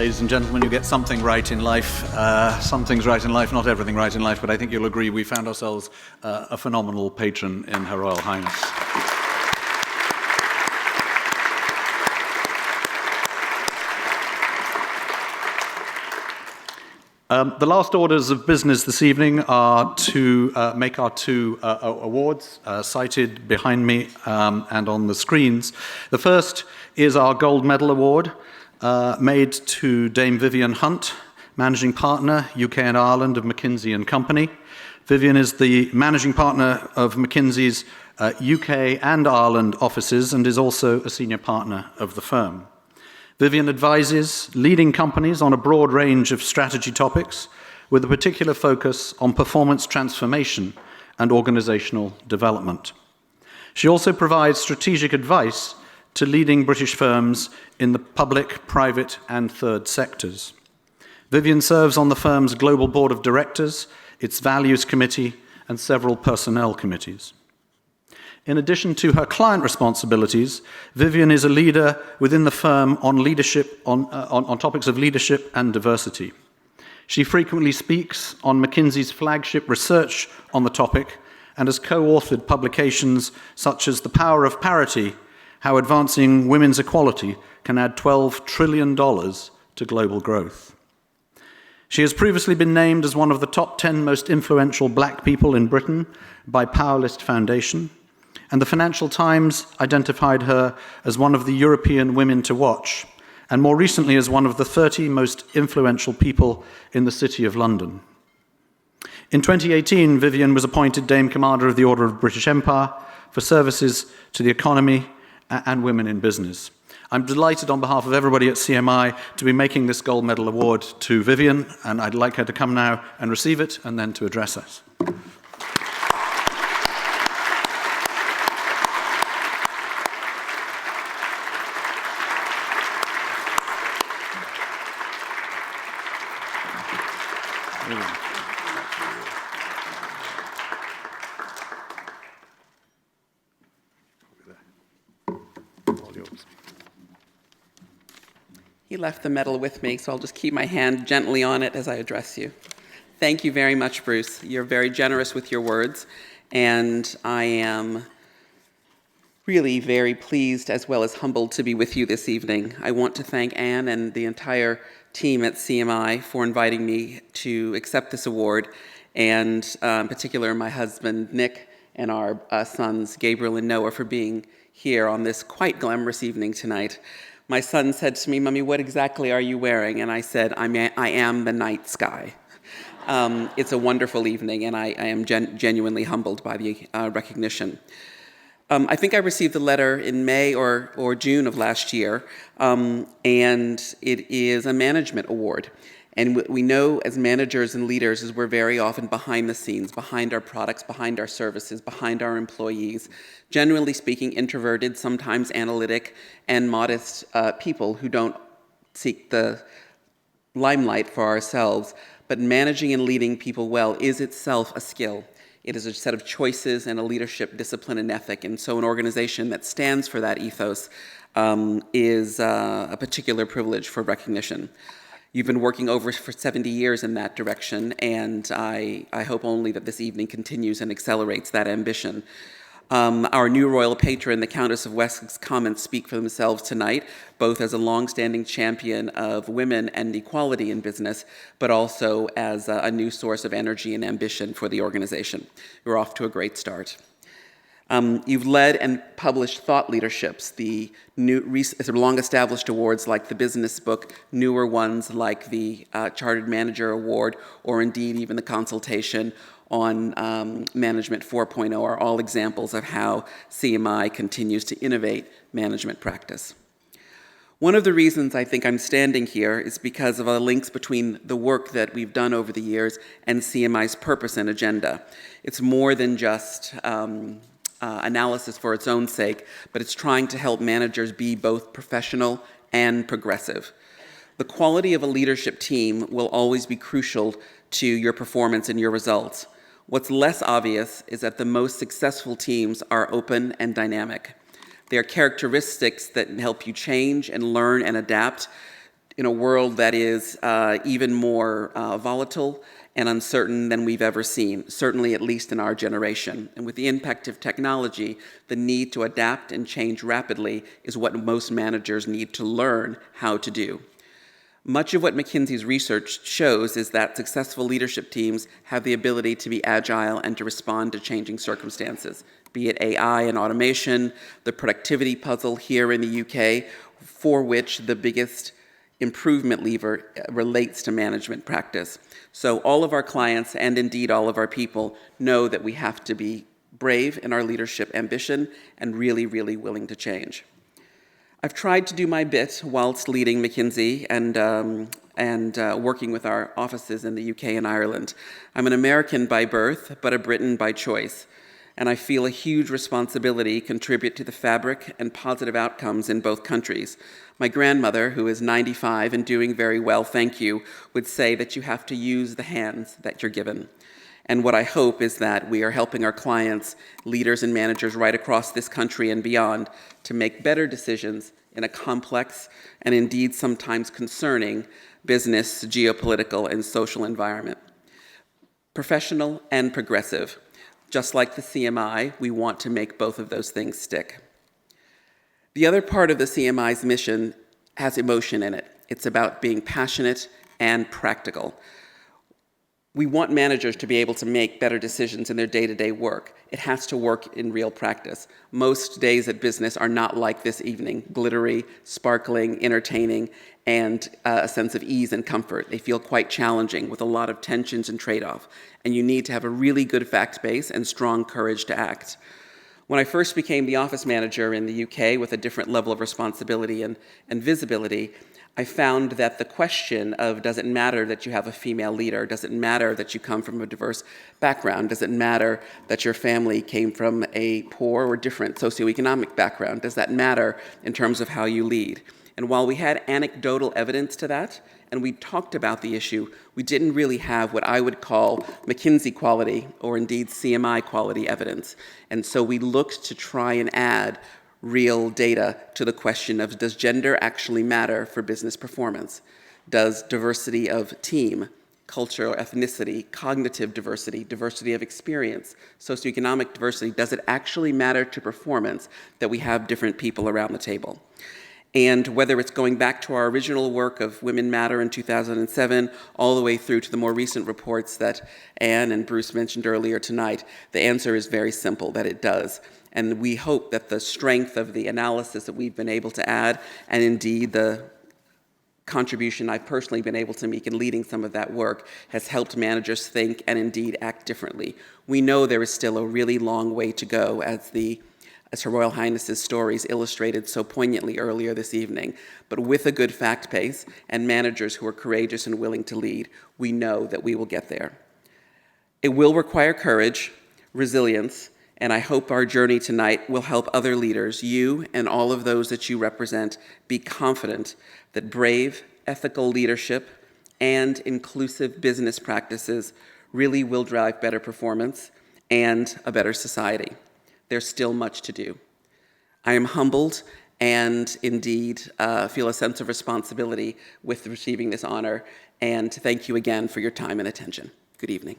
ladies and gentlemen. You get something right in life. Some things right in life, not everything right in life, but I think you'll agree we found ourselves a phenomenal patron in Her Royal Highness. The last orders of business this evening are to make our two awards cited behind me and on the screens. The first is our Gold Medal Award, made to Dame Vivian Hunt, Managing Partner, UK and Ireland of McKinsey Company. Vivian is the Managing Partner of McKinsey's UK and Ireland offices and is also a Senior Partner of the firm. Vivian advises leading companies on a broad range of strategy topics with a particular focus on performance transformation and organizational development. She also provides strategic advice to leading British firms in the public, private, and third sectors. Vivian serves on the firm's global board of directors, its values committee, and several personnel committees. In addition to her client responsibilities, Vivian is a leader within the firm on leadership, on topics of leadership and diversity. She frequently speaks on McKinsey's flagship research on the topic and has co-authored publications such as The Power of Parity: How Advancing Women's Equality Can Add $12 trillion to Global Growth. She has previously been named as one of the top 10 most influential black people in Britain by Powerlist Foundation, and the Financial Times identified her as one of the European women to watch, and more recently as one of the 30 most influential people in the City of London. In 2018, Vivian was appointed Dame Commander of the Order of the British Empire for services to the economy and women in business. I'm delighted on behalf of everybody at CMI to be making this Gold Medal Award to Vivian, and I'd like her to come now and receive it and then to address us. He left the medal with me, so I'll just keep my hand gently on it as I address you. Thank you very much, Bruce. You're very generous with your words, and I am really very pleased as well as humbled to be with you this evening. I want to thank Anne and the entire team at CMI for inviting me to accept this award, and in particular my husband, Nick, and our sons, Gabriel and Noah, for being here on this quite glamorous evening tonight. My son said to me, "Mommy, what exactly are you wearing?" And I said, I am the night sky. It's a wonderful evening, and I am genuinely humbled by the recognition. I think I received the letter in May or June of last year, and it is a management award. And we know as managers and leaders is we're very often behind the scenes, behind our products, behind our services, behind our employees. Generally speaking, introverted, sometimes analytic, and modest people who don't seek the limelight for ourselves. But managing and leading people well is itself a skill. It is a set of choices and a leadership discipline and ethic. And so an organization that stands for that ethos is a particular privilege for recognition. You've been working for 70 years in that direction, and I hope only that this evening continues and accelerates that ambition. Our new royal patron, the Countess of Wessex, comments speak for themselves tonight, both as a long-standing champion of women and equality in business, but also as a new source of energy and ambition for the organization. You're off to a great start. You've led and published thought leaderships, the long-established awards like the Business Book, newer ones like the Chartered Manager Award, or indeed even the consultation on Management 4.0 are all examples of how CMI continues to innovate management practice. One of the reasons I think I'm standing here is because of the links between the work that we've done over the years and CMI's purpose and agenda. It's more than just analysis for its own sake, but it's trying to help managers be both professional and progressive. The quality of a leadership team will always be crucial to your performance and your results. What's less obvious is that the most successful teams are open and dynamic. They are characteristics that help you change and learn and adapt in a world that is even more volatile and uncertain than we've ever seen, certainly at least in our generation. And with the impact of technology, the need to adapt and change rapidly is what most managers need to learn how to do. Much of what McKinsey's research shows is that successful leadership teams have the ability to be agile and to respond to changing circumstances, be it AI and automation, the productivity puzzle here in the UK, for which the biggest improvement lever relates to management practice. So all of our clients, and indeed all of our people, know that we have to be brave in our leadership ambition and really, really willing to change. I've tried to do my bit whilst leading McKinsey and working with our offices in the UK and Ireland. I'm an American by birth, but a Briton by choice. And I feel a huge responsibility to contribute to the fabric and positive outcomes in both countries. My grandmother, who is 95 and doing very well, thank you, would say that you have to use the hands that you're given. And what I hope is that we are helping our clients, leaders and managers right across this country and beyond to make better decisions in a complex and indeed sometimes concerning business, geopolitical, and social environment. Professional and progressive. Just like the CMI, we want to make both of those things stick. The other part of the CMI's mission has emotion in it. It's about being passionate and practical. We want managers to be able to make better decisions in their day-to-day work. It has to work in real practice. Most days at business are not like this evening, glittery, sparkling, entertaining, and a sense of ease and comfort. They feel quite challenging with a lot of tensions and trade-off. And you need to have a really good fact base and strong courage to act. When I first became the office manager in the UK with a different level of responsibility and visibility, I found that the question of does it matter that you have a female leader, does it matter that you come from a diverse background, does it matter that your family came from a poor or different socioeconomic background, does that matter in terms of how you lead? And while we had anecdotal evidence to that, and we talked about the issue, we didn't really have what I would call McKinsey quality or indeed CMI quality evidence. And so we looked to try and add real data to the question of does gender actually matter for business performance? Does diversity of team, cultural ethnicity, cognitive diversity, diversity of experience, socioeconomic diversity, does it actually matter to performance that we have different people around the table? And whether it's going back to our original work of Women Matter in 2007, all the way through to the more recent reports that Anne and Bruce mentioned earlier tonight, the answer is very simple, that it does. And we hope that the strength of the analysis that we've been able to add, and indeed the contribution I've personally been able to make in leading some of that work, has helped managers think and indeed act differently. We know there is still a really long way to go, as Her Royal Highness's stories illustrated so poignantly earlier this evening. But with a good fact base and managers who are courageous and willing to lead, we know that we will get there. It will require courage, resilience, and I hope our journey tonight will help other leaders, you and all of those that you represent, be confident that brave, ethical leadership and inclusive business practices really will drive better performance and a better society. There's still much to do. I am humbled and indeed feel a sense of responsibility with receiving this honor, and thank you again for your time and attention. Good evening.